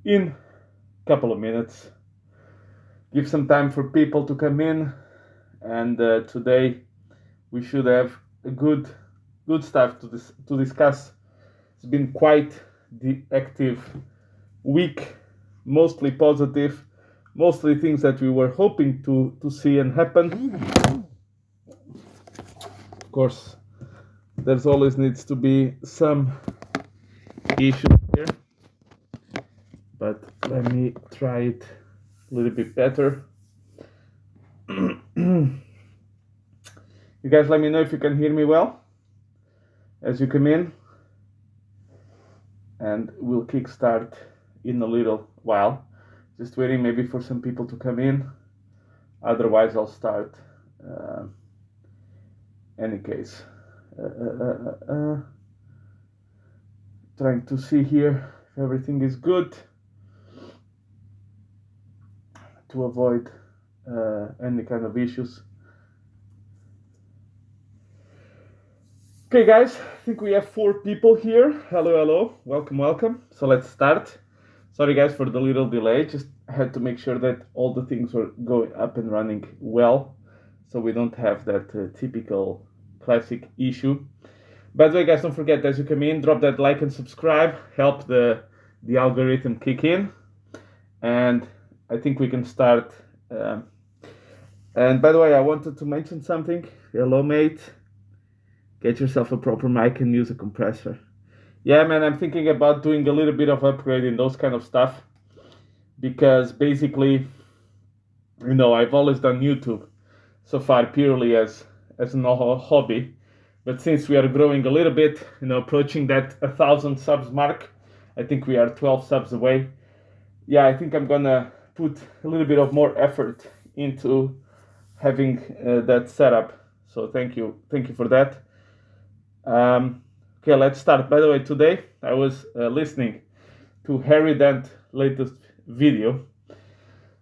in a couple of minutes. Give some time for people to come in, and today we should have a good stuff to discuss. It's been quite the active week, mostly positive, mostly things that we were hoping to see and happen. Of course, there's always needs to be some issues here, but let me try it a little bit better. You guys let me know if you can hear me well as you come in, and we'll kickstart in a little while. Just waiting maybe for some people to come in, otherwise I'll start any case. Trying to see here if everything is good to avoid any kind of issues. Okay, guys, I think we have 4 people here. Hello, welcome. So let's start. Sorry, guys, for the little delay. Just had to make sure that all the things were going up and running well, so we don't have that typical classic issue. By the way, guys, don't forget, as you come in, drop that like and subscribe. Help the algorithm kick in. And I think we can start. And by the way, I wanted to mention something. Hello, mate. Get yourself a proper mic and use a compressor. Yeah, man, I'm thinking about doing a little bit of upgrading, those kind of stuff. Because basically, I've always done YouTube so far purely as a hobby. But since we are growing a little bit, approaching that 1,000 subs mark, I think we are 12 subs away. Yeah, I think I'm gonna put a little bit of more effort into having that setup. So thank you for that. Okay, let's start. By the way, today I was listening to Harry Dent's latest video.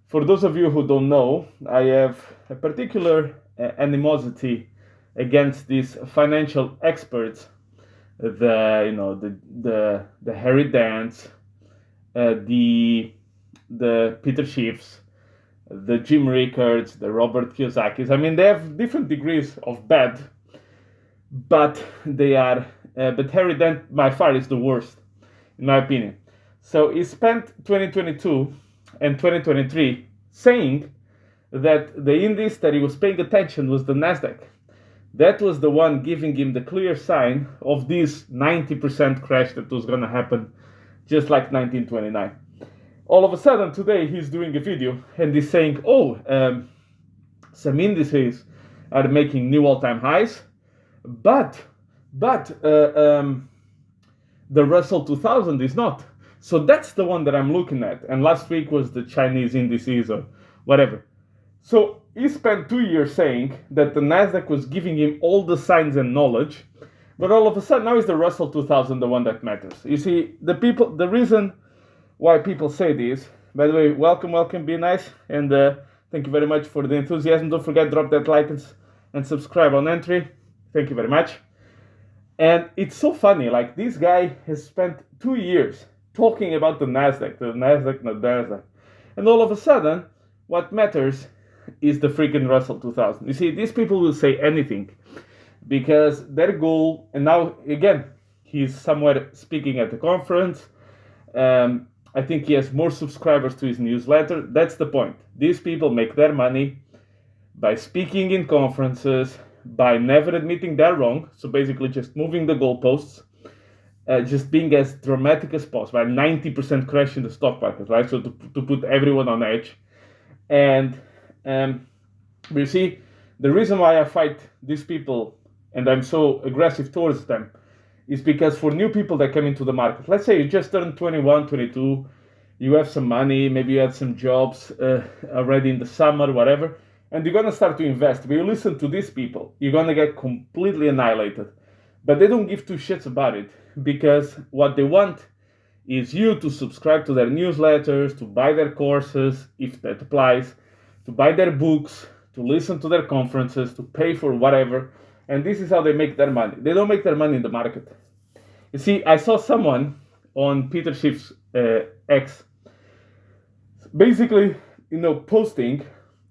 For those of you who don't know, I have a particular animosity against these financial experts, the Harry Dent, the Peter Schiffs, the Jim Rickards, the Robert Kiyosaki's. I mean, they have different degrees of bad, but they are. But Harry Dent by far is the worst, in my opinion. So he spent 2022 and 2023 saying that the index that he was paying attention was the Nasdaq. That was the one giving him the clear sign of this 90% crash that was going to happen, just like 1929. All of a sudden, today he's doing a video and he's saying, some indices are making new all-time highs, but the Russell 2000 is not. So that's the one that I'm looking at. And last week was the Chinese indices or whatever. So he spent 2 years saying that the Nasdaq was giving him all the signs and knowledge, but all of a sudden now is the Russell 2000 the one that matters. You see, the reason why people say this. By the way, welcome, be nice, and thank you very much for the enthusiasm. Don't forget, drop that like and subscribe on entry. Thank you very much. And it's so funny, like this guy has spent 2 years talking about the Nasdaq, and all of a sudden, what matters is the freaking Russell 2000. You see, these people will say anything because their goal, and now again, he's somewhere speaking at the conference. I think he has more subscribers to his newsletter. That's the point. These people make their money by speaking in conferences, by never admitting they're wrong. So basically just moving the goalposts, just being as dramatic as possible. 90% crash in the stock market, right? So to put everyone on edge. And you see, the reason why I fight these people and I'm so aggressive towards them is because for new people that come into the market, let's say you just turned 21, 22, you have some money, maybe you had some jobs already in the summer, whatever, and you're going to start to invest. But you listen to these people, you're going to get completely annihilated. But they don't give two shits about it, because what they want is you to subscribe to their newsletters, to buy their courses, if that applies, to buy their books, to listen to their conferences, to pay for whatever. And this is how they make their money. They don't make their money in the market. You see, I saw someone on Peter Schiff's X basically, posting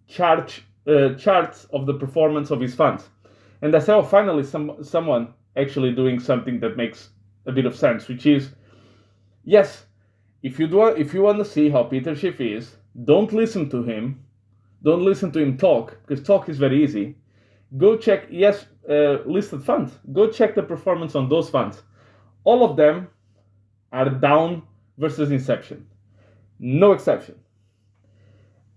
charts of the performance of his funds. And I said, oh, finally, someone actually doing something that makes a bit of sense, which is, yes, if you want to see how Peter Schiff is, don't listen to him. Don't listen to him talk, because talk is very easy. Go check, listed funds. Go check the performance on those funds. All of them are down versus inception. No exception.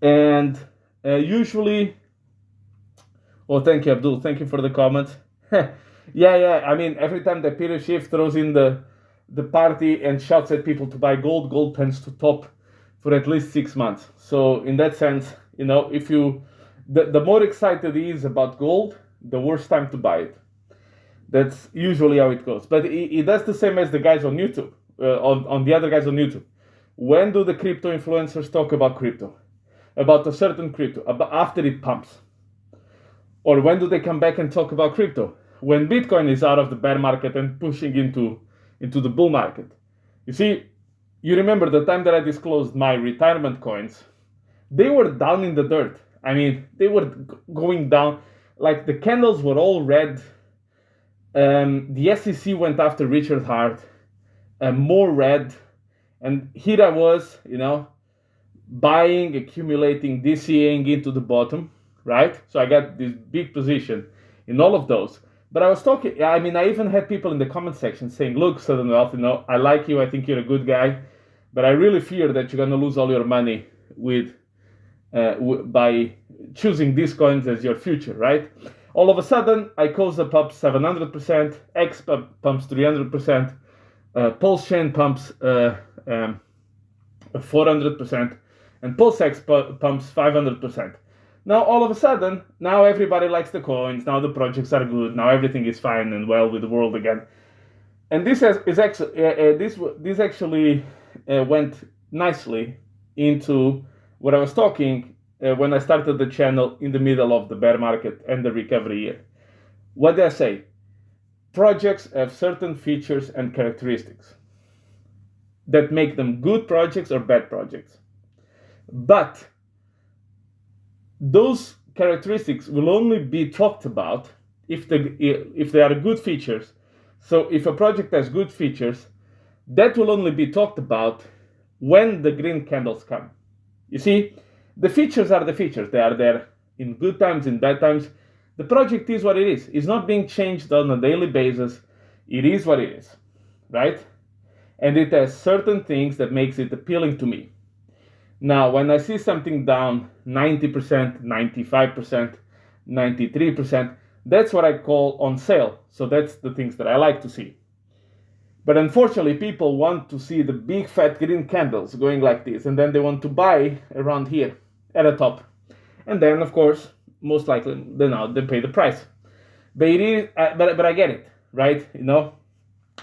And usually, well, thank you, Abdul. Thank you for the comment. Yeah. I mean, every time that Peter Schiff throws in the party and shouts at people to buy gold tends to top for at least 6 months. So in that sense, if the more excited he is about gold, the worst time to buy it. That's usually how it goes. But he does the same as the guys on YouTube, on the other guys on YouTube. When do the crypto influencers talk about crypto? About a certain crypto, after it pumps? Or when do they come back and talk about crypto? When Bitcoin is out of the bear market and pushing into the bull market. You see, you remember the time that I disclosed my retirement coins, they were down in the dirt. I mean, they were going down, like the candles were all red. The SEC went after Richard Hart, more red. And here I was, buying, accumulating, DCAing into the bottom, right? So I got this big position in all of those. But I was talking, I even had people in the comment section saying, look, Southern Wealth, I like you, I think you're a good guy, but I really fear that you're going to lose all your money by choosing these coins as your future, right? All of a sudden, ICOSA pumps 700%, X pumps 300%, Pulse Chain pumps 400%, and PulseX pumps 500%. Now, all of a sudden, now everybody likes the coins, now the projects are good, now everything is fine and well with the world again. And this actually went nicely into what I was talking when I started the channel in the middle of the bear market and the recovery year. What did I say? Projects have certain features and characteristics that make them good projects or bad projects. But those characteristics will only be talked about if they are good features. So if a project has good features, that will only be talked about when the green candles come. You see, the features are the features. They are there in good times, in bad times. The project is what it is. It's not being changed on a daily basis. It is what it is, right? And it has certain things that makes it appealing to me. Now, when I see something down 90%, 95%, 93%, that's what I call on sale. So that's the things that I like to see. But unfortunately, people want to see the big fat green candles going like this, and then they want to buy around here at the top. And then, of course, most likely, they pay the price. But I get it, right?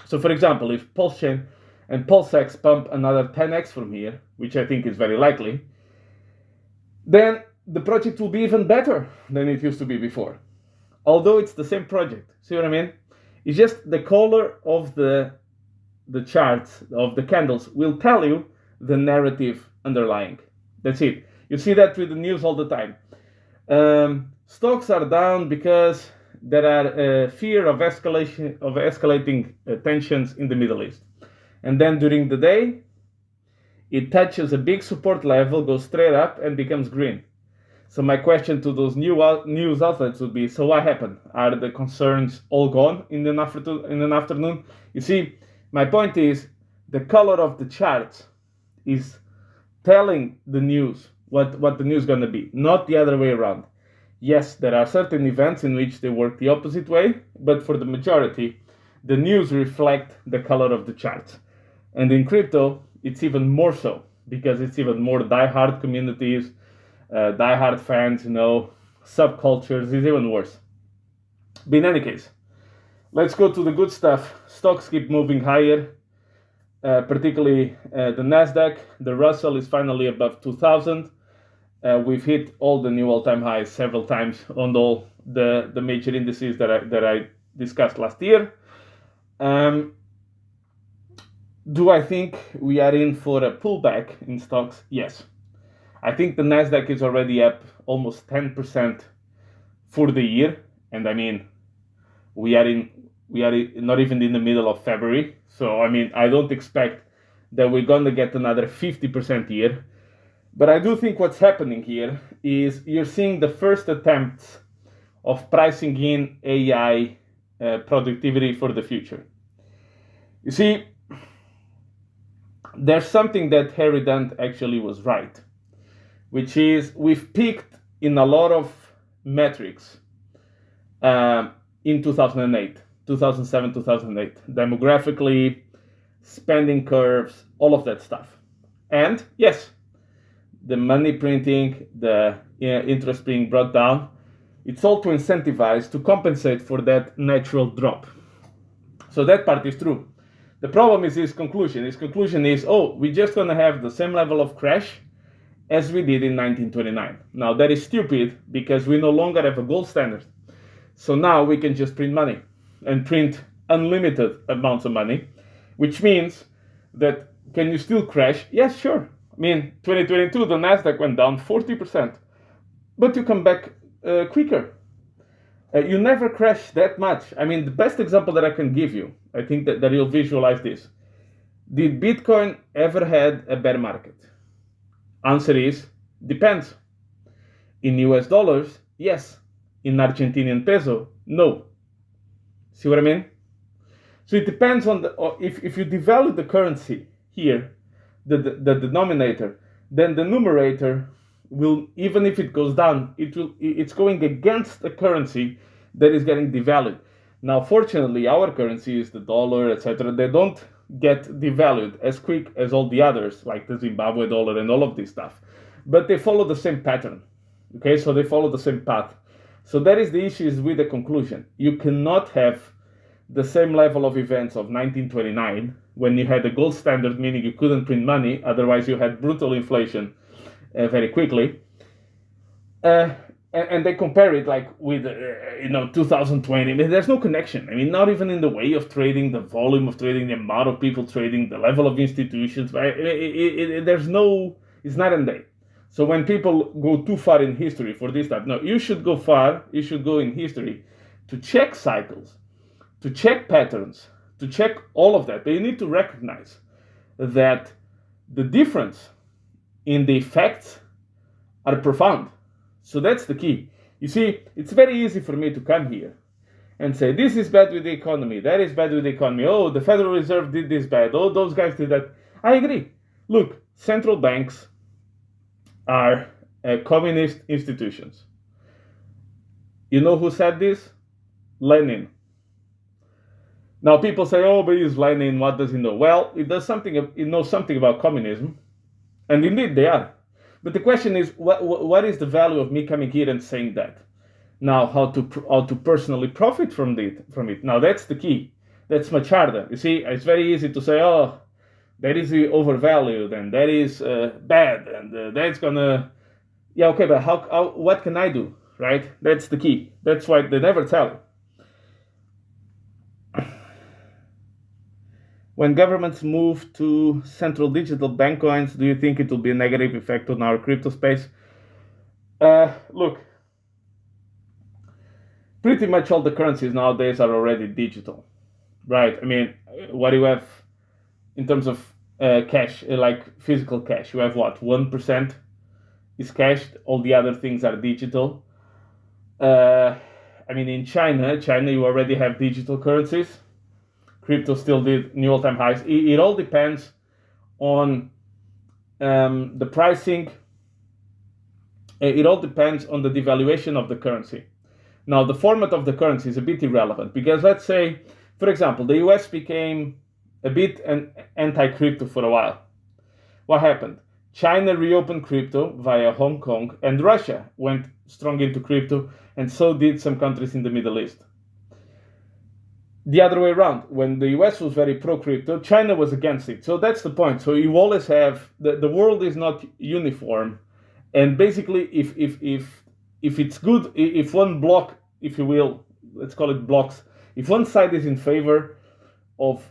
So for example, if Pulse Chain and PulseX pump another 10x from here, which I think is very likely, then the project will be even better than it used to be before. Although it's the same project. See what I mean? It's just the color of the charts, of the candles, will tell you the narrative underlying. That's it. You see that with the news all the time. Stocks are down because there are fear of escalating tensions in the Middle East. And then during the day, it touches a big support level, goes straight up, and becomes green. So my question to those news outlets would be, so what happened? Are the concerns all gone in an afternoon? You see, my point is, the color of the charts is telling the news what the news is going to be, not the other way around. Yes, there are certain events in which they work the opposite way, but for the majority, the news reflect the color of the charts. And in crypto, it's even more so, because it's even more diehard communities, diehard fans, subcultures. It's even worse. But in any case, let's go to the good stuff. Stocks keep moving higher, particularly the Nasdaq. The Russell is finally above 2,000. We've hit all the new all-time highs several times on all the major indices that I discussed last year. Do I think we are in for a pullback in stocks? Yes. I think the Nasdaq is already up almost 10% for the year, and I mean, we are not even in the middle of February, so I mean, I don't expect that we're gonna get another 50% year. But I do think what's happening here is you're seeing the first attempts of pricing in AI productivity for the future. You see, there's something that Harry Dent actually was right, which is we've peaked in a lot of metrics in 2008, 2007, 2008, demographically, spending curves, all of that stuff. And yes, the money printing, the interest being brought down, it's all to incentivize, to compensate for that natural drop. So that part is true. The problem is his conclusion. His conclusion is, oh, we're just going to have the same level of crash as we did in 1929. Now, that is stupid because we no longer have a gold standard. So now we can just print money and print unlimited amounts of money, which means that can you still crash? Yes, sure. I mean, 2022, the Nasdaq went down 40%, but you come back quicker. You never crash that much. I mean, the best example that I can give you, I think that you'll visualize this. Did Bitcoin ever had a bear market? Answer is, depends. In US dollars, yes. In Argentinian peso, no. See what I mean? So it depends on if you devalue the currency here, the denominator, then the numerator will, even if it goes down, it's going against the currency that is getting devalued. Now, fortunately, our currency is the dollar, etc. They don't get devalued as quick as all the others, like the Zimbabwe dollar and all of this stuff. But they follow the same pattern. Okay, so they follow the same path. So that is the issue with the conclusion. You cannot have the same level of events of 1929 when you had the gold standard, meaning you couldn't print money, otherwise you had brutal inflation very quickly. And they compare it like with 2020. I mean, there's no connection. I mean, not even in the way of trading, the volume of trading, the amount of people trading, the level of institutions. There's no, it's night and day. So when people go too far in history for this type, no, you should go far. You should go in history to check cycles, to check patterns, to check all of that. But you need to recognize that the difference in the effects are profound. So that's the key. You see, it's very easy for me to come here and say, this is bad with the economy, that is bad with the economy, oh, the Federal Reserve did this bad, oh, those guys did that. I agree. Look, central banks are communist institutions. You know who said this? Lenin. Now people say, oh, but he's Lenin, what does he know? Well, he knows something about communism, and indeed they are. But the question is, what is the value of me coming here and saying that? Now, how to personally profit from it? Now, that's the key. That's much harder. You see, it's very easy to say, oh, that is overvalued, and that is bad, and that's gonna, yeah, okay, but what can I do, right? That's the key. That's why they never tell you. When governments move to central digital bank coins, do you think it will be a negative effect on our crypto space? Look, pretty much all the currencies nowadays are already digital, right? I mean, what do you have in terms of cash, like physical cash? You have what, 1% is cashed, all the other things are digital. I mean, in China you already have digital currencies. Crypto still did new all-time highs. It all depends on the pricing. It all depends on the devaluation of the currency. Now, the format of the currency is a bit irrelevant because let's say, for example, the US became a bit anti-crypto for a while. What happened? China reopened crypto via Hong Kong, and Russia went strong into crypto, and so did some countries in the Middle East. The other way around, when the US was very pro-crypto, China was against it. So that's the point. So you always have, the world is not uniform. And basically, if it's good, if one block, if you will, let's call it blocks, if one side is in favor of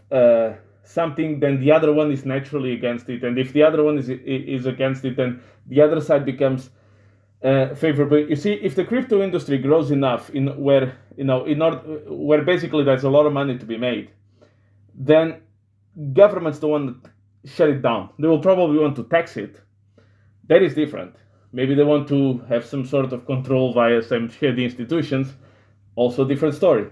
something, then the other one is naturally against it. And if the other one is against it, then the other side becomes favorable. You see, if the crypto industry grows enough where basically there's a lot of money to be made, then governments don't want to shut it down. They will probably want to tax it. That is different. Maybe they want to have some sort of control via some shady institutions. Also a different story.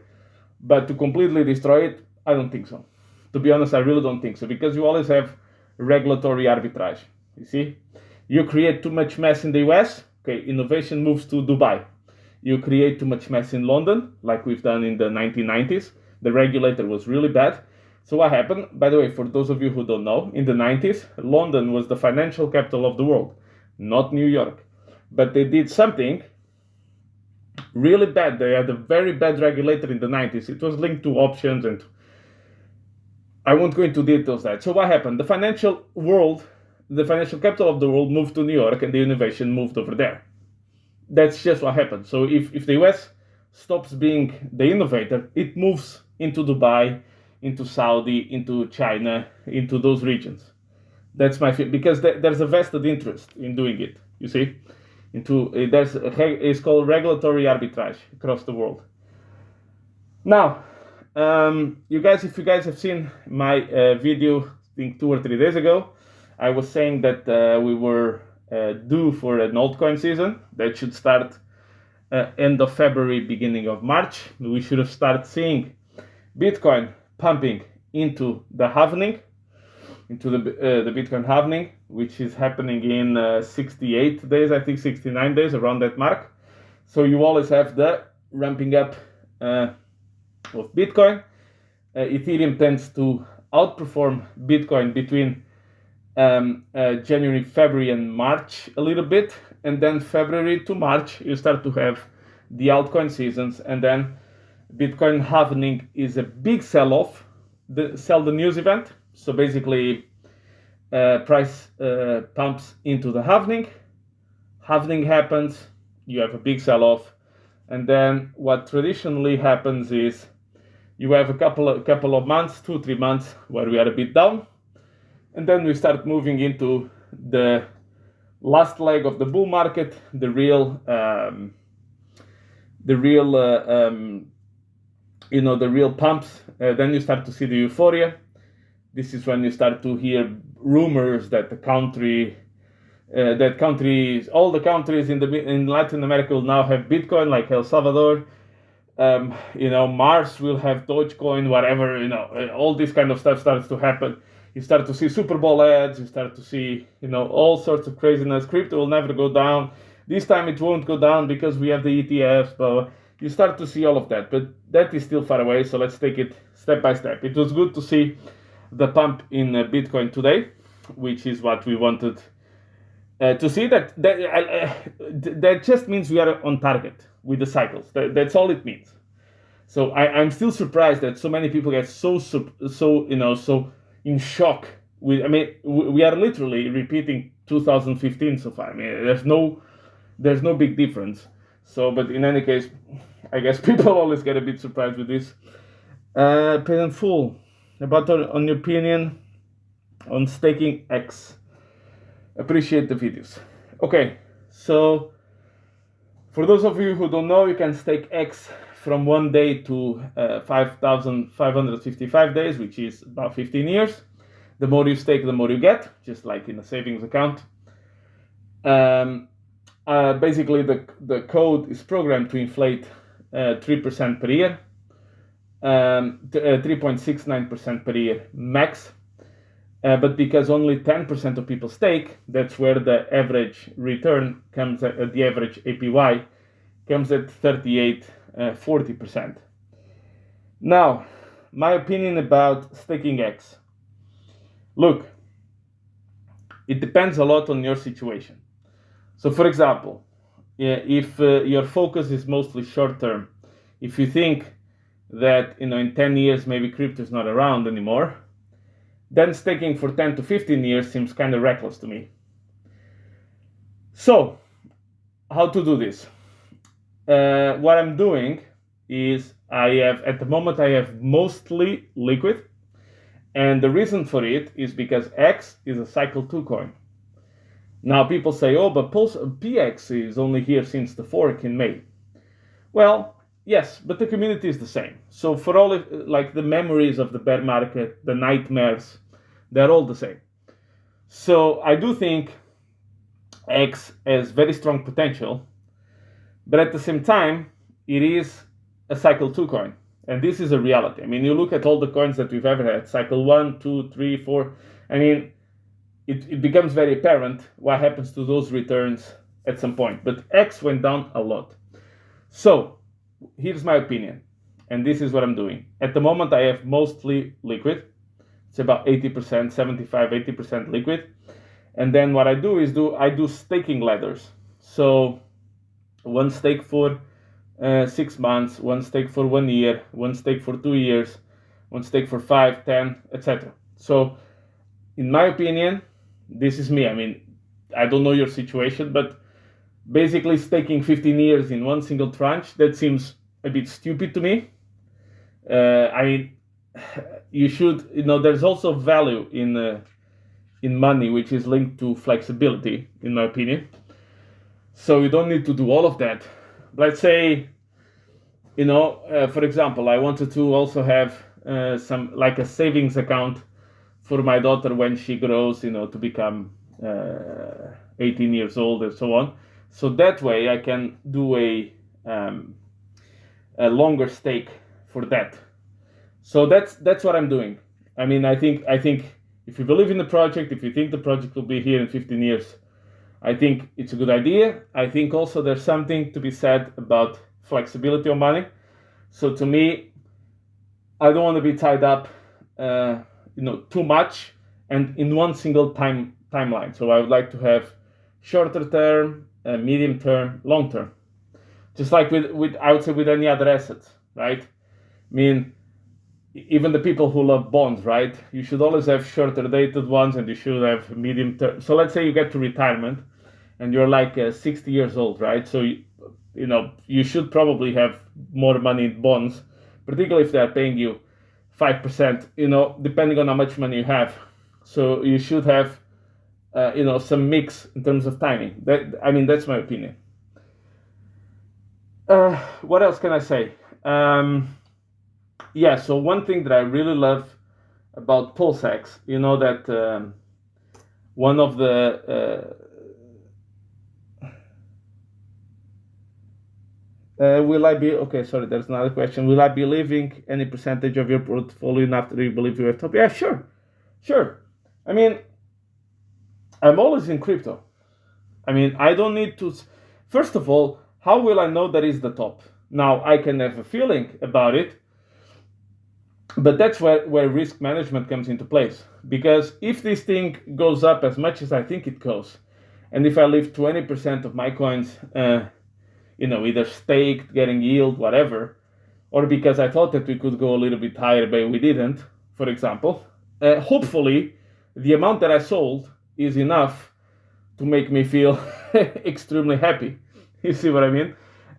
But to completely destroy it, I don't think so. To be honest, I really don't think so, because you always have regulatory arbitrage. You see, you create too much mess in the US, okay, innovation moves to Dubai. You create too much mess in London, like we've done in the 1990s. The regulator was really bad. So what happened? By the way, for those of you who don't know, in the 90s, London was the financial capital of the world, not New York. But they did something really bad. They had a very bad regulator in the 90s. It was linked to options, and I won't go into details there. So what happened? The financial capital of the world moved to New York, and the innovation moved over there. That's just what happened. So if the US stops being the innovator, it moves into Dubai, into Saudi, into China, into those regions. That's my feeling, because there's a vested interest in doing it. You see, it's called regulatory arbitrage across the world. Now, if you guys have seen my video, I think 2 or 3 days ago, I was saying that we were due for an altcoin season that should start end of February, beginning of March. We should have started seeing Bitcoin pumping into the halving, into the Bitcoin halving, which is happening in 68 days, I think 69 days, around that mark. So you always have the ramping up of Bitcoin. Ethereum tends to outperform Bitcoin between January, February, and March a little bit, and then February to March you start to have the altcoin seasons, and then Bitcoin halving is a big sell-off, sell the news event. So basically, price pumps into the halving. Halving happens, you have a big sell-off, and then what traditionally happens is you have a couple of months, 2-3 months, where we are a bit down, and then we start moving into the last leg of the bull market, the real pumps. Then you start to see the euphoria. This is when you start to hear rumors that all the countries in Latin America will now have Bitcoin, like El Salvador. Mars will have Dogecoin, whatever. All this kind of stuff starts to happen. You start to see Super Bowl ads. You start to see, all sorts of craziness. Crypto will never go down. This time it won't go down because we have the ETFs. But you start to see all of that. But that is still far away. So let's take it step by step. It was good to see the pump in Bitcoin today, which is what we wanted to see. That just means we are on target with the cycles. That's all it means. So I'm still surprised that so many people get so in shock. We are literally repeating 2015 so far. There's no big difference. So, but in any case, I guess people always get a bit surprised with this. Paid in full. About on your opinion on staking X. Appreciate the videos. Okay, so for those of you who don't know, you can stake X from 1 day to 5,555 days, which is about 15 years. The more you stake, the more you get, just like in a savings account. Basically, the code is programmed to inflate 3% per year. 3.69% per year max, but because only 10% of people stake, that's where the average return comes at, the average APY comes at 40%. Now, my opinion about staking X. Look, it depends a lot on your situation. So for example, if your focus is mostly short term, if you think that in 10 years maybe crypto is not around anymore, then staking for 10 to 15 years seems kind of reckless to me. So how to do this? What I'm doing is at the moment I have mostly liquid, And the reason for it is because X is a cycle 2 coin. Now people say, oh, but PX is only here since the fork in May. Well, yes, but the community is the same. So for all like the memories of the bear market, the nightmares, they're all the same. So I do think X has very strong potential, but at the same time, it is a cycle 2 coin. And this is a reality. I mean, you look at all the coins that we've ever had, cycle 1, 2, 3, 4. I mean, it becomes very apparent what happens to those returns at some point. But X went down a lot. So here's my opinion, and this is what I'm doing. At the moment, I have mostly liquid. It's about 80%, 75, 80% liquid. And then what I do is I do staking ladders. So one stake for 6 months, one stake for 1 year, one stake for 2 years, one stake for 5, 10, etc. So in my opinion, this is me. I mean, I don't know your situation, but basically staking 15 years in one single tranche, that seems a bit stupid to me. I mean, you should, there's also value in money, which is linked to flexibility, in my opinion. So you don't need to do all of that. Let's say, for example, I wanted to also have some, like a savings account for my daughter when she grows, to become 18 years old and so on. So that way I can do a longer stake for that. So that's what I'm doing. I mean, I think if you believe in the project, if you think the project will be here in 15 years, I think it's a good idea. I think also there's something to be said about flexibility of money. So to me, I don't want to be tied up, too much and in one single timeline. So I would like to have shorter term, medium term, long term. Just like with I would say with any other assets, right? I mean, even the people who love bonds, right? You should always have shorter dated ones and you should have medium term. So let's say you get to retirement and you're like 60 years old, right? So, you should probably have more money in bonds, particularly if they're paying you 5%, depending on how much money you have. So you should have, some mix in terms of timing. That's my opinion. What else can I say? So one thing that I really love about PulseX, that one of the there's another question. Will I be leaving any percentage of your portfolio after you believe you're top? Yeah, sure. I mean, I'm always in crypto. I mean, I don't need to. First of all, how will I know that is the top? Now, I can have a feeling about it, but that's where risk management comes into place. Because if this thing goes up as much as I think it goes, and if I leave 20% of my coins, either staked, getting yield, whatever, or because I thought that we could go a little bit higher, but we didn't, for example, hopefully the amount that I sold is enough to make me feel extremely happy. You see what I mean?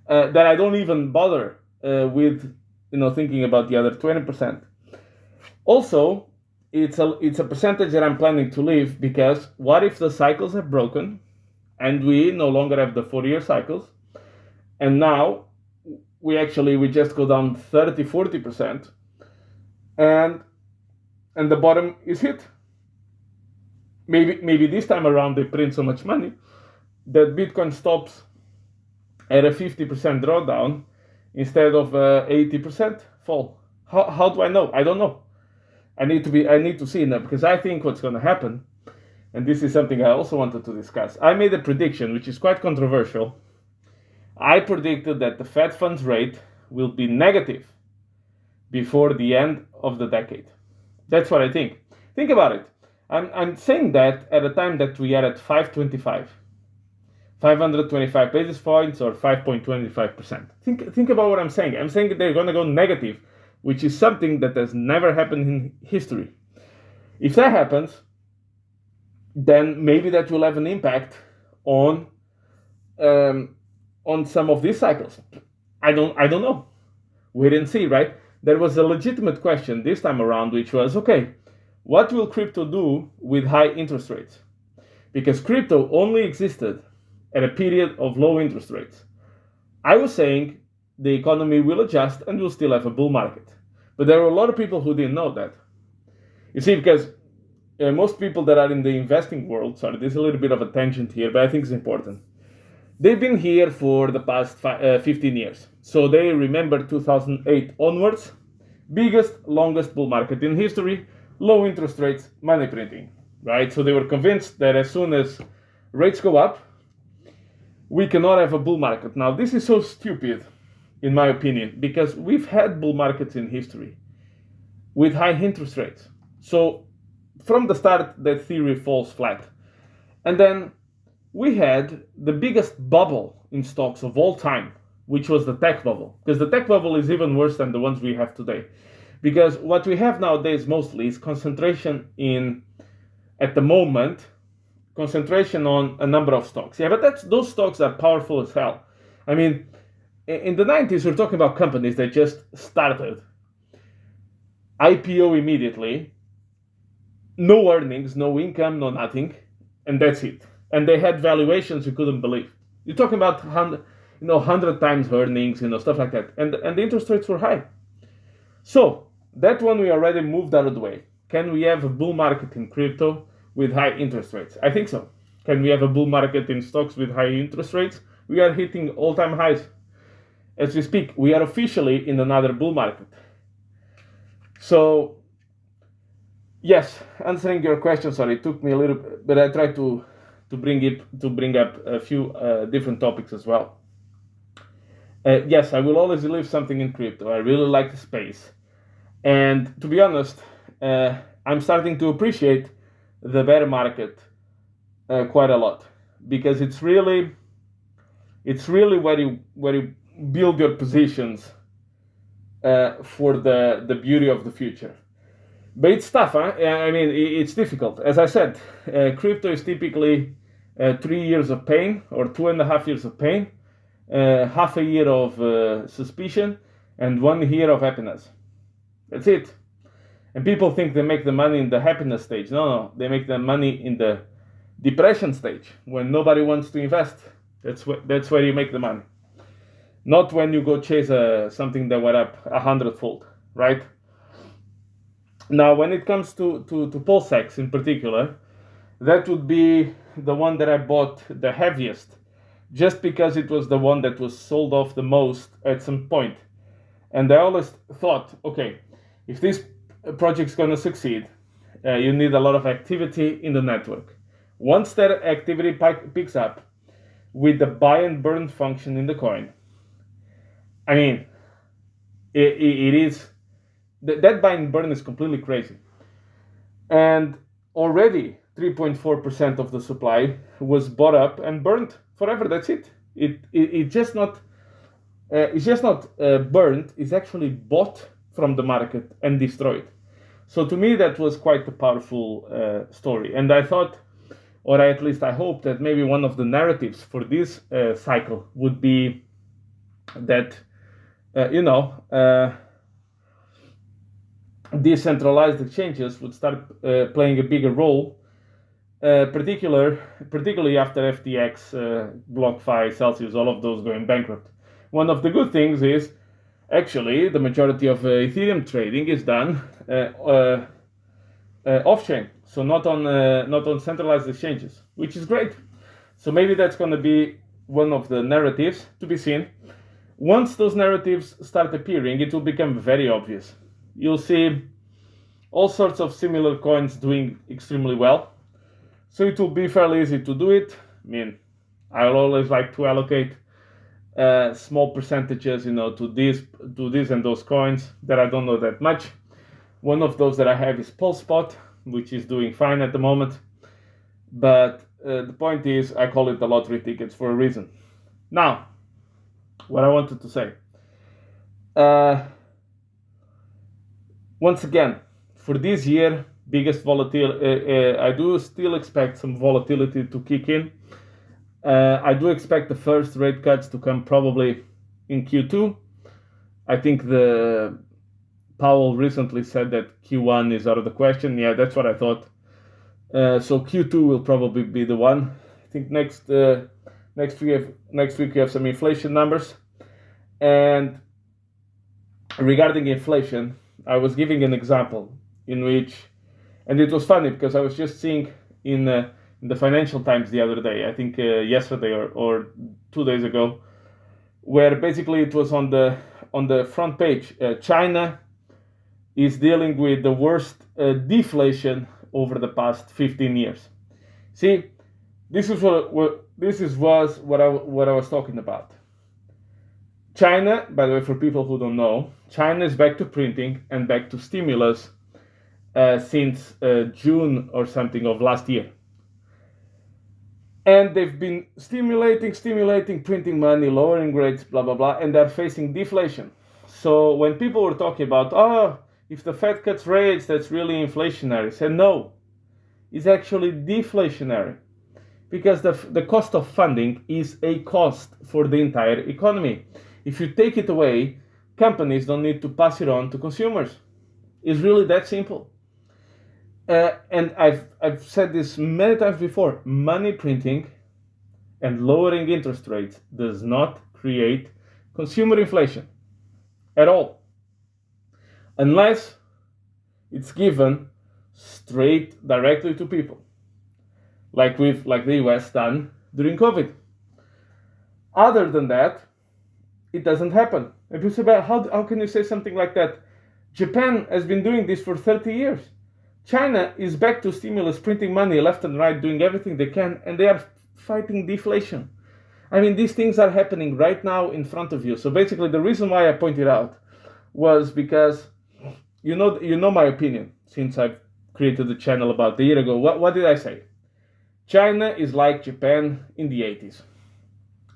That I don't even bother with thinking about the other 20%. Also, it's a percentage that I'm planning to leave, because what if the cycles have broken and we no longer have the 4-year cycles, and now we just go down 30-40%, and the bottom is hit. Maybe this time around they print so much money that Bitcoin stops at a 50% drawdown instead of 80% fall. How do I know? I don't know. I need to see now, because I think what's going to happen, and this is something I also wanted to discuss. I made a prediction which is quite controversial. I predicted that the Fed funds rate will be negative before the end of the decade. That's what I think. Think about it. I'm saying that at a time that we are at 525, 525 basis points, or 5.25%. Think about what I'm saying. I'm saying that they're going to go negative, which is something that has never happened in history. If that happens, then maybe that will have an impact on some of these cycles. I don't know. Wait and see, right? There was a legitimate question this time around, which was, okay, What will crypto do with high interest rates? Because crypto only existed at a period of low interest rates. I was saying the economy will adjust and we'll still have a bull market. But there were a lot of people who didn't know that. You see, because most people that are in the investing world, sorry, there's a little bit of a tangent here, but I think it's important. They've been here for the past 15 years. So they remember 2008 onwards, biggest, longest bull market in history, low interest rates, money printing, right? So they were convinced that as soon as rates go up, we cannot have a bull market. Now, this is so stupid, in my opinion, because we've had bull markets in history with high interest rates. So from the start, that theory falls flat. And then we had the biggest bubble in stocks of all time, which was the tech bubble. Because the tech bubble is even worse than the ones we have today. Because what we have nowadays mostly is concentration at the moment, concentration on a number of stocks. Yeah, but those stocks are powerful as hell. I mean, in the 90s, we're talking about companies that just started, IPO immediately, no earnings, no income, no nothing, and that's it. And they had valuations you couldn't believe. You're talking about 100 times earnings, stuff like that. And the interest rates were high. So that one we already moved out of the way. Can we have a bull market in crypto with high interest rates? I think so. Can we have a bull market in stocks with high interest rates? We are hitting all-time highs. As we speak, we are officially in another bull market. So, yes, answering your question, sorry, it took me a little bit, but I tried to bring up a few different topics as well. Yes, I will always leave something in crypto. I really like the space. And to be honest, I'm starting to appreciate the bear market quite a lot, because it's really where you build your positions for the beauty of the future. But it's tough, huh? I mean, it's difficult. As I said, crypto is typically 3 years of pain or 2.5 years of pain, half a year of suspicion, and 1 year of happiness. That's it. And people think they make the money in the happiness stage. No, they make the money in the depression stage, when nobody wants to invest. That's where you make the money. Not when you go chase something that went up 100-fold, right? Now, when it comes to Pulsex in particular, that would be the one that I bought the heaviest, just because it was the one that was sold off the most at some point. And I always thought, okay, if this project's going to succeed, you need a lot of activity in the network. Once that activity picks up with the buy and burn function in the coin, I mean, it is, that buy and burn is completely crazy. And already 3.4% of the supply was bought up and burned forever. That's it. It's just not burned. It's actually bought from the market and destroyed. So to me, that was quite a powerful story. And I thought, or at least I hope, that maybe one of the narratives for this cycle would be that, decentralized exchanges would start playing a bigger role, particularly after FTX, BlockFi, Celsius, all of those going bankrupt. One of the good things is, actually, the majority of Ethereum trading is done off-chain, so not on centralized exchanges, which is great. So maybe that's going to be one of the narratives to be seen. Once those narratives start appearing, it will become very obvious. You'll see all sorts of similar coins doing extremely well. So it will be fairly easy to do it. I mean, I'll always like to allocate small percentages, to this and those coins that I don't know that much. One of those that I have is PulseSpot, which is doing fine at the moment. But the point is, I call it the lottery tickets for a reason. Now, what I wanted to say. Once again, for this year, biggest volatility, I do still expect some volatility to kick in. I do expect the first rate cuts to come probably in Q2. I think the Powell recently said that Q1 is out of the question. Yeah, that's what I thought. So Q2 will probably be the one. I think next week we have some inflation numbers. And regarding inflation, I was giving an example in which, and it was funny because I was just seeing in the Financial Times the other day, I think yesterday or 2 days ago, where basically it was on the front page. China is dealing with the worst deflation over the past 15 years. See, this is what I was talking about. China, by the way, for people who don't know, China is back to printing and back to stimulus since June or something of last year. And they've been stimulating, printing money, lowering rates, blah, blah, blah, and they're facing deflation. So when people were talking about, oh, if the Fed cuts rates, that's really inflationary, I said no, it's actually deflationary. Because the cost of funding is a cost for the entire economy. If you take it away, companies don't need to pass it on to consumers. It's really that simple. And I've said this many times before, money printing and lowering interest rates does not create consumer inflation at all, unless it's given straight directly to people, like the US done during COVID. Other than that, it doesn't happen. And people say, but how can you say something like that? Japan has been doing this for 30 years. China is back to stimulus, printing money left and right, doing everything they can, and they are fighting deflation. I mean, these things are happening right now in front of you. So basically, the reason why I pointed out was because you know my opinion since I've created the channel about a year ago. What did I say? China is like Japan in the 80s.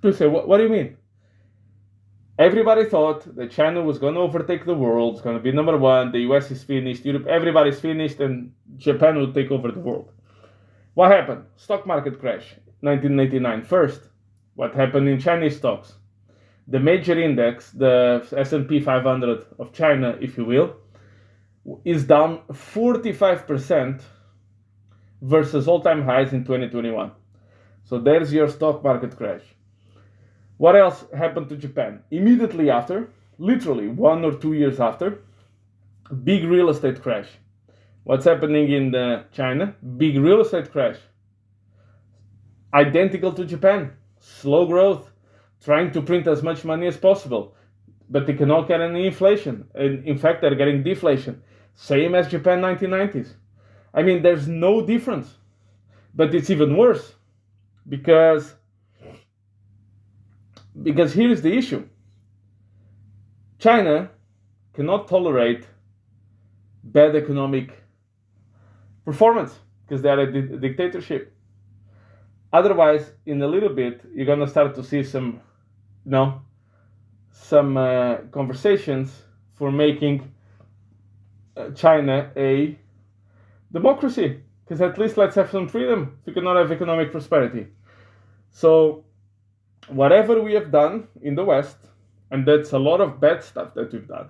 People say, what do you mean? Everybody thought that China was going to overtake the world, it's going to be number one, the US is finished, Europe, everybody's finished, and Japan would take over the world. What happened? Stock market crash, 1989 first. What happened in Chinese stocks? The major index, the S&P 500 of China, if you will, is down 45% versus all-time highs in 2021. So there's your stock market crash. What else happened to Japan? Immediately after, literally 1 or 2 years after, big real estate crash. What's happening in China? Big real estate crash. Identical to Japan. Slow growth, trying to print as much money as possible, but they cannot get any inflation. And in fact, they're getting deflation. Same as Japan 1990s. I mean, there's no difference. But it's even worse because here is the issue. China cannot tolerate bad economic performance because they are a dictatorship. Otherwise, in a little bit, you're going to start to see some conversations for making China a democracy, because at least let's have some freedom if we cannot have economic prosperity. So whatever we have done in the West, and that's a lot of bad stuff that we've done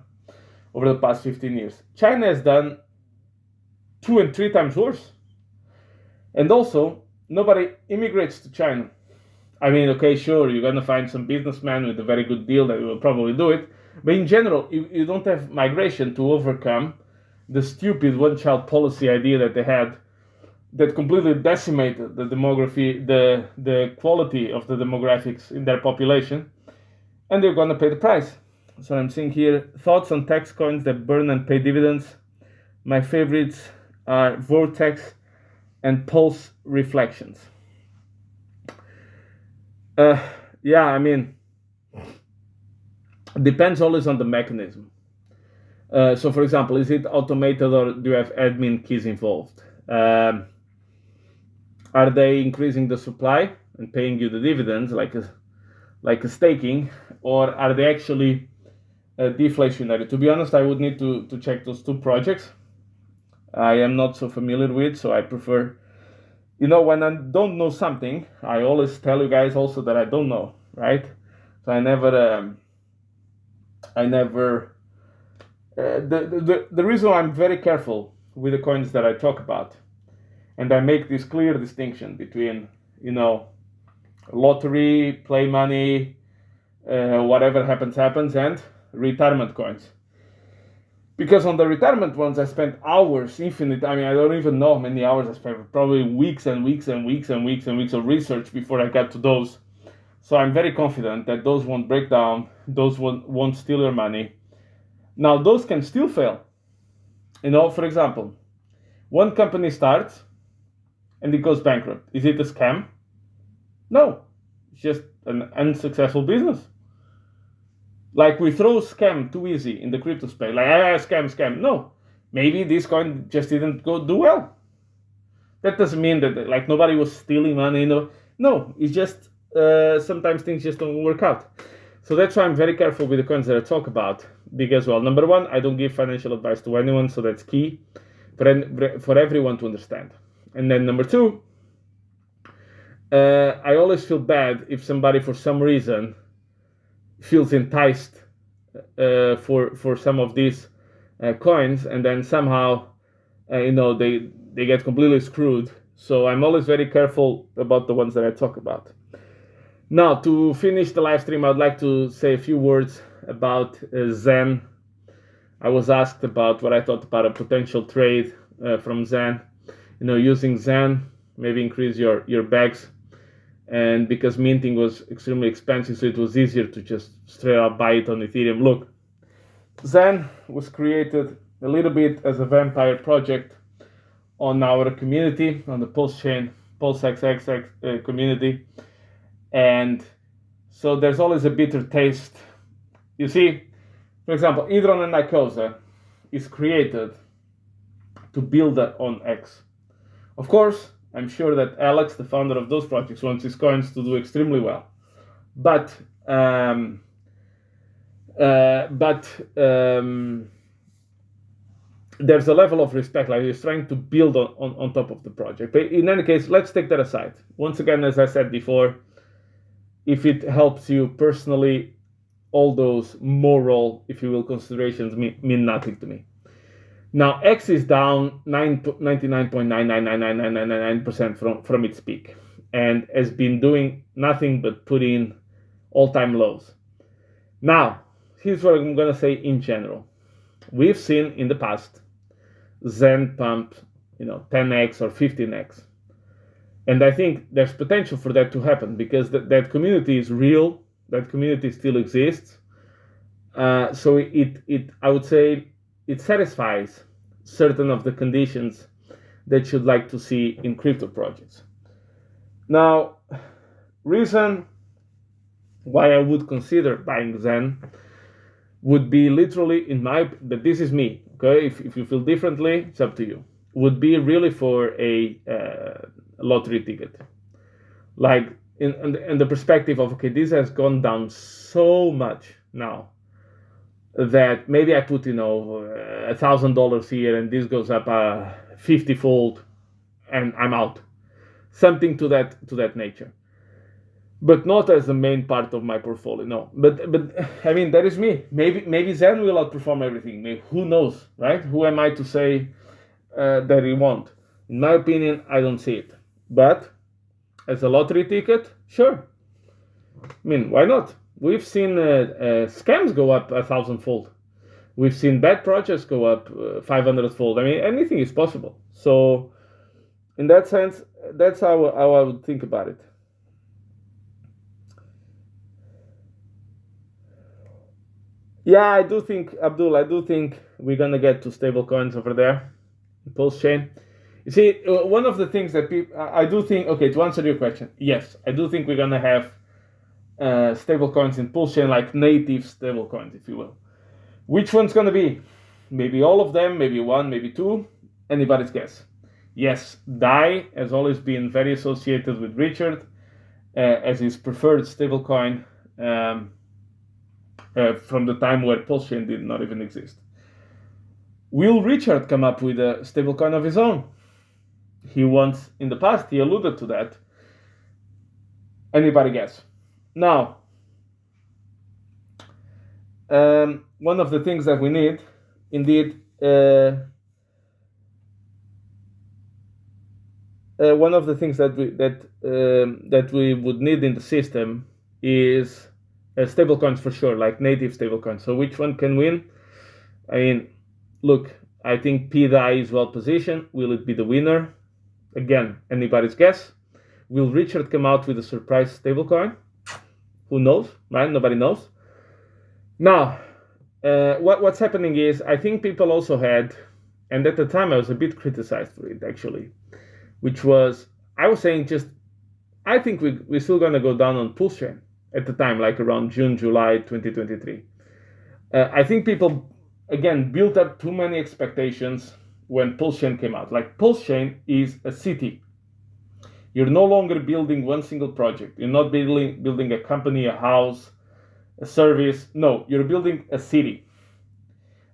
over the past 15 years, China has done 2 and 3 times worse. And also, nobody immigrates to China. I mean, okay, sure, you're going to find some businessman with a very good deal that will probably do it, but in general, you don't have migration to overcome the stupid one-child policy idea that they had that completely decimated the demography, the quality of the demographics in their population, and they're going to pay the price. So I'm seeing here, thoughts on tax coins that burn and pay dividends. My favorites are Vortex and Pulse Reflections. Yeah, I mean, it depends always on the mechanism. So, for example, is it automated or do you have admin keys involved? Are they increasing the supply and paying you the dividends like a staking, or are they actually deflationary? To be honest, I would need to check those two projects. I am not so familiar with, so I prefer, when I don't know something, I always tell you guys also that I don't know, right? So I never The reason I'm very careful with the coins that I talk about, and I make this clear distinction between, lottery, play money, whatever happens, and retirement coins. Because on the retirement ones, I spent hours, infinite. I mean, I don't even know how many hours I spent. Probably weeks and weeks and weeks and weeks and weeks of research before I got to those. So I'm very confident that those won't break down. Those won't steal your money. Now, those can still fail. For example, one company starts and it goes bankrupt. Is it a scam? No. It's just an unsuccessful business. Like, we throw scam too easy in the crypto space. Like, scam. No. Maybe this coin just didn't do well. That doesn't mean that, like, nobody was stealing money. No, it's just sometimes things just don't work out. So that's why I'm very careful with the coins that I talk about. Because, well, number one, I don't give financial advice to anyone, so that's key for everyone to understand. And then number two, I always feel bad if somebody, for some reason, feels enticed for some of these coins, and then somehow they get completely screwed. So I'm always very careful about the ones that I talk about. Now, to finish the live stream, I'd like to say a few words about Zen. I was asked about what I thought about a potential trade from Zen. Using Zen, maybe increase your bags. And because minting was extremely expensive, so it was easier to just straight up buy it on Ethereum. Look, Zen was created a little bit as a vampire project on our community, on the Pulse chain, PulseXXX community. And so there's always a bitter taste. You see, for example, Hydron and Icosa is created to build on X. Of course, I'm sure that Alex, the founder of those projects, wants his coins to do extremely well. But there's a level of respect, like he's trying to build on top of the project. But in any case, let's take that aside. Once again, as I said before, if it helps you personally, all those moral, if you will, considerations mean nothing to me. Now, X is down 99.9999999% from its peak, and has been doing nothing but put in all-time lows. Now, here's what I'm going to say in general. We've seen in the past Zen pump, 10x or 15x. And I think there's potential for that to happen because that community is real. That community still exists. So I would say it satisfies certain of the conditions that you'd like to see in crypto projects. Now, reason why I would consider buying Zen would be literally but this is me, okay? If you feel differently, it's up to you. Would be really for a lottery ticket. Like in the perspective of, okay, this has gone down so much now that maybe I put, $1,000 here and this goes up 50-fold and I'm out. Something to that nature. But not as the main part of my portfolio, no. But I mean, that is me. Maybe Zen will outperform everything. Maybe, who knows, right? Who am I to say that it won't? In my opinion, I don't see it. But as a lottery ticket, sure. I mean, why not? We've seen scams go up 1,000-fold. We've seen bad projects go up 500-fold. I mean, anything is possible. So, in that sense, that's how I would think about it. Yeah, I do think, Abdul, we're going to get to stable coins over there, Pulse chain. You see, one of the things that I do think, okay, to answer your question, yes, I do think we're going to have stable coins in Pulse chain, like native stable coins, if you will. Which one's going to be? Maybe all of them, maybe one, maybe two, anybody's guess. Yes, DAI has always been very associated with Richard as his preferred stablecoin from the time where Pulse chain did not even exist. Will Richard come up with a stablecoin of his own? He once, in the past, he alluded to that. Anybody guess? Now, one of the things that we need indeed, one of the things that we would need in the system is stablecoins for sure, like native stablecoins. So which one can win? I mean, look, I think PDAI is well positioned. Will it be the winner? Again, anybody's guess. Will Richard come out with a surprise stablecoin? Who knows, right? Nobody knows. Now, what's happening is, I think people also had, and at the time I was a bit criticized for it actually, which was, I was saying just, I think we're still going to go down on Pulse Chain at the time, like around June, July 2023. I think people, again, built up too many expectations when Pulse Chain came out. Like, Pulse Chain is a city. You're no longer building one single project. You're not building a company, a house, a service. No, you're building a city.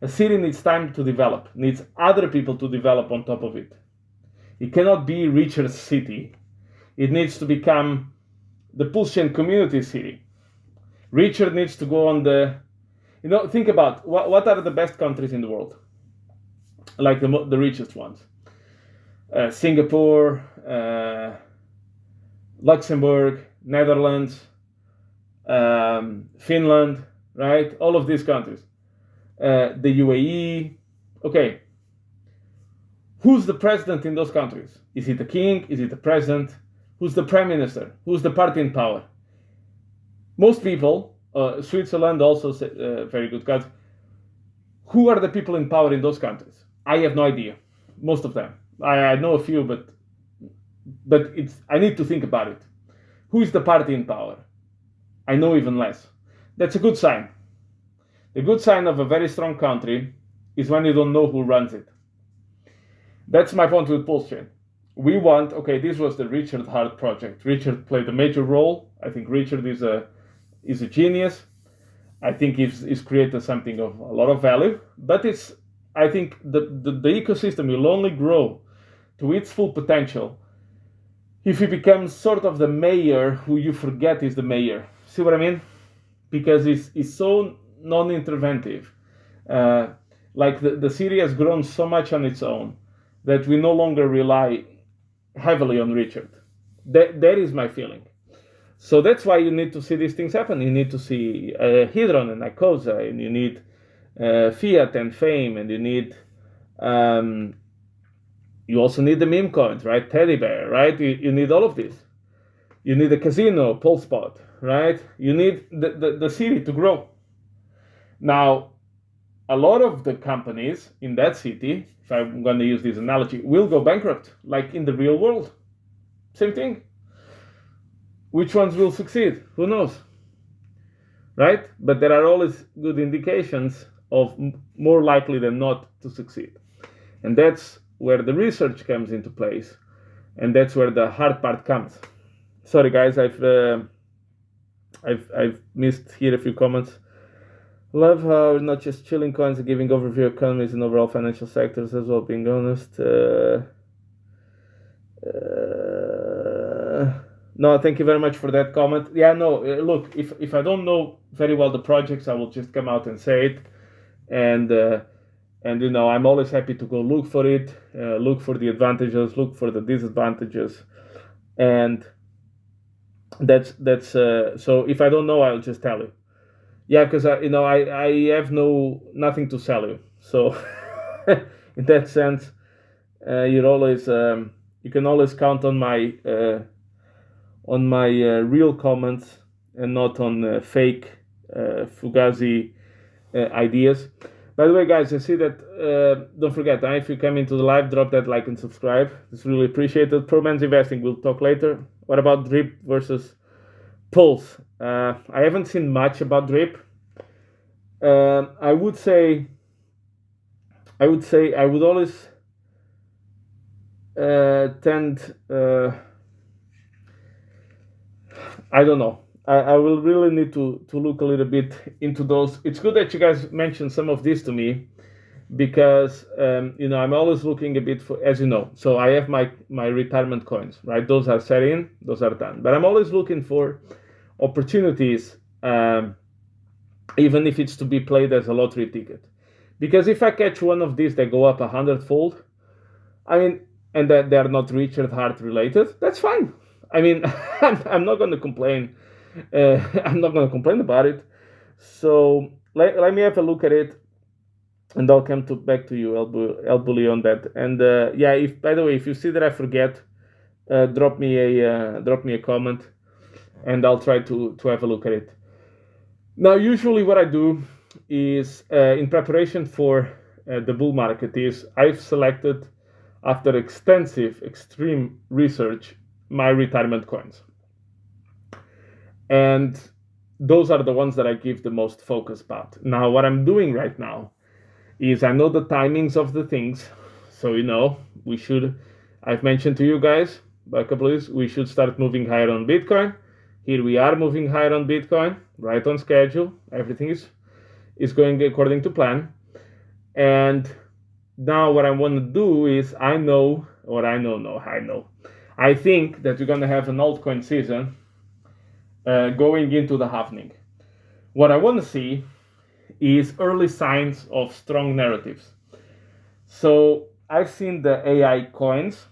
A city needs time to develop, needs other people to develop on top of it. It cannot be Richard's city. It needs to become the Pulse Chain community city. Richard needs to go on the, think about what are the best countries in the world, like the richest ones. Singapore, Luxembourg, Netherlands, Finland, right? All of these countries. The UAE. Okay. Who's the president in those countries? Is it the king? Is it the president? Who's the prime minister? Who's the party in power? Most people, Switzerland also, very good country. Who are the people in power in those countries? I have no idea. Most of them. I know a few, but I need to think about it. Who is the party in power? I know even less. That's a good sign. The good sign of a very strong country is when you don't know who runs it. That's my point with Pulse Chain. We want, okay, this was the Richard Hart project. Richard played a major role. I think Richard is a genius. I think he's created something of a lot of value. But I think the ecosystem will only grow to its full potential if he becomes sort of the mayor who you forget is the mayor. See what I mean? Because he's so non-interventive. Like the city has grown so much on its own that we no longer rely heavily on Richard. That is my feeling. So that's why you need to see these things happen. You need to see Hedron and Icosa, and you need Fiat and Fame, and you need you also need the meme coins, right? Teddy Bear, right? You need all of this. You need a casino, Polspot, right? You need the city to grow. Now, a lot of the companies in that city, if I'm going to use this analogy, will go bankrupt, like in the real world. Same thing. Which ones will succeed? Who knows? Right? But there are always good indications of more likely than not to succeed. And that's where the research comes into place. And that's where the hard part comes. Sorry guys, I've missed here a few comments. Love how we're not just chilling coins and giving overview economies and overall financial sectors as well, being honest. No, thank you very much for that comment. Yeah, no, look, if I don't know very well the projects, I will just come out and say it. And I'm always happy to go look for it, look for the advantages, look for the disadvantages. And that's so if I don't know, I'll just tell you. Yeah, because I have nothing to sell you. So in that sense, you can always count on my real comments and not on fake fugazi ideas. By the way, guys, I see that. Don't forget, if you come into the live, drop that like and subscribe. It's really appreciated. Pro Man's Investing, we'll talk later. What about Drip versus Pulse? I haven't seen much about Drip. I would always tend. I don't know. I will really need to look a little bit into those. It's good that you guys mentioned some of this to me, because I'm always looking a bit for, as you know. So I have my retirement coins, right? Those are set in, those are done. But I'm always looking for opportunities, even if it's to be played as a lottery ticket, Because if I catch one of these that go up 100-fold, I mean, and that they're not Richard Hart related, that's fine. I mean, I'm not going to complain. I'm not going to complain about it. So let me have a look at it, and I'll come back to you, El Bully, on that. And yeah, if by the way, if you see that I forget, drop me a comment, and I'll try to have a look at it. Now, usually what I do is in preparation for the bull market is I've selected, after extensive, extreme research, my retirement coins. And those are the ones that I give the most focus about. Now, what I'm doing right now is I know the timings of the things. So, I've mentioned to you guys by a couple of days, we should start moving higher on Bitcoin. Here we are moving higher on Bitcoin, right on schedule. Everything is going according to plan. And now what I want to do is I think that we're going to have an altcoin season going into the halving. What I want to see is early signs of strong narratives. So I've seen the AI coins,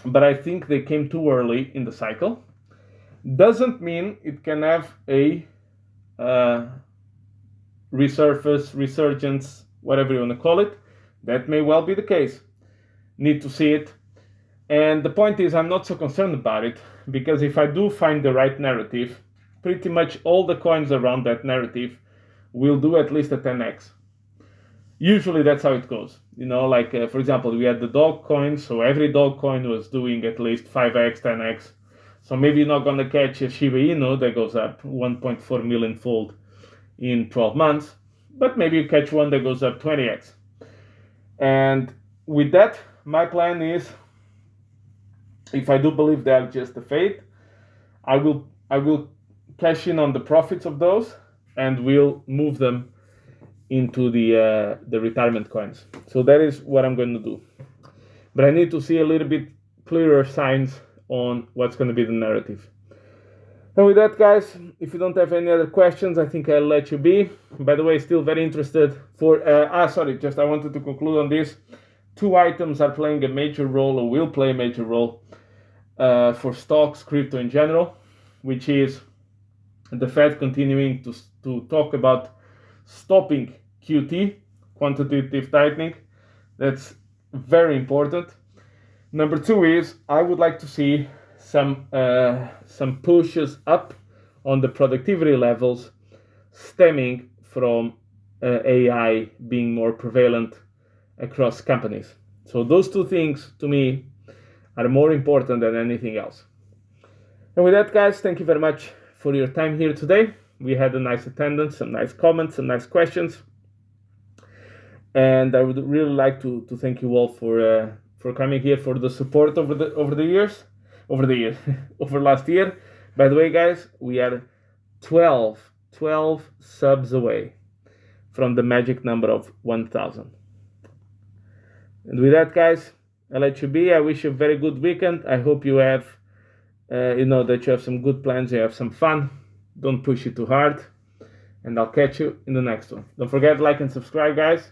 but I think they came too early in the cycle. Doesn't mean it can have a resurgence, whatever you want to call it. That may well be the case. Need to see it. And the point is, I'm not so concerned about it, because if I do find the right narrative, pretty much all the coins around that narrative will do at least a 10x. Usually that's how it goes. For example, we had the dog coin, so every dog coin was doing at least 5x, 10x. So maybe you're not going to catch a Shiba Inu that goes up 1.4 million fold in 12 months, but maybe you catch one that goes up 20x. And with that, my plan is, if I do believe they're just a fade, I will cash in on the profits of those, and we'll move them into the retirement coins. So that is what I'm going to do. But I need to see a little bit clearer signs on what's going to be the narrative. And with that, guys, if you don't have any other questions, I think I'll let you be. By the way, still very interested for... I wanted to conclude on this. 2 items are playing a major role, or will play a major role, for stocks, crypto in general, which is the Fed continuing to talk about stopping QT, quantitative tightening. That's very important. Number 2 is I would like to see some pushes up on the productivity levels stemming from AI being more prevalent across companies. So those 2 things, to me, are more important than anything else. And with that, guys, thank you very much for your time here today. We had a nice attendance, some nice comments, some nice questions. And I would really like to thank you all for coming here, for the support over last year. By the way, guys, we are 12 subs away from the magic number of 1,000. And with that, guys, I'll let you be. I wish you a very good weekend. I hope you have, that you have some good plans, you have some fun. Don't push it too hard. And I'll catch you in the next one. Don't forget to like and subscribe, guys.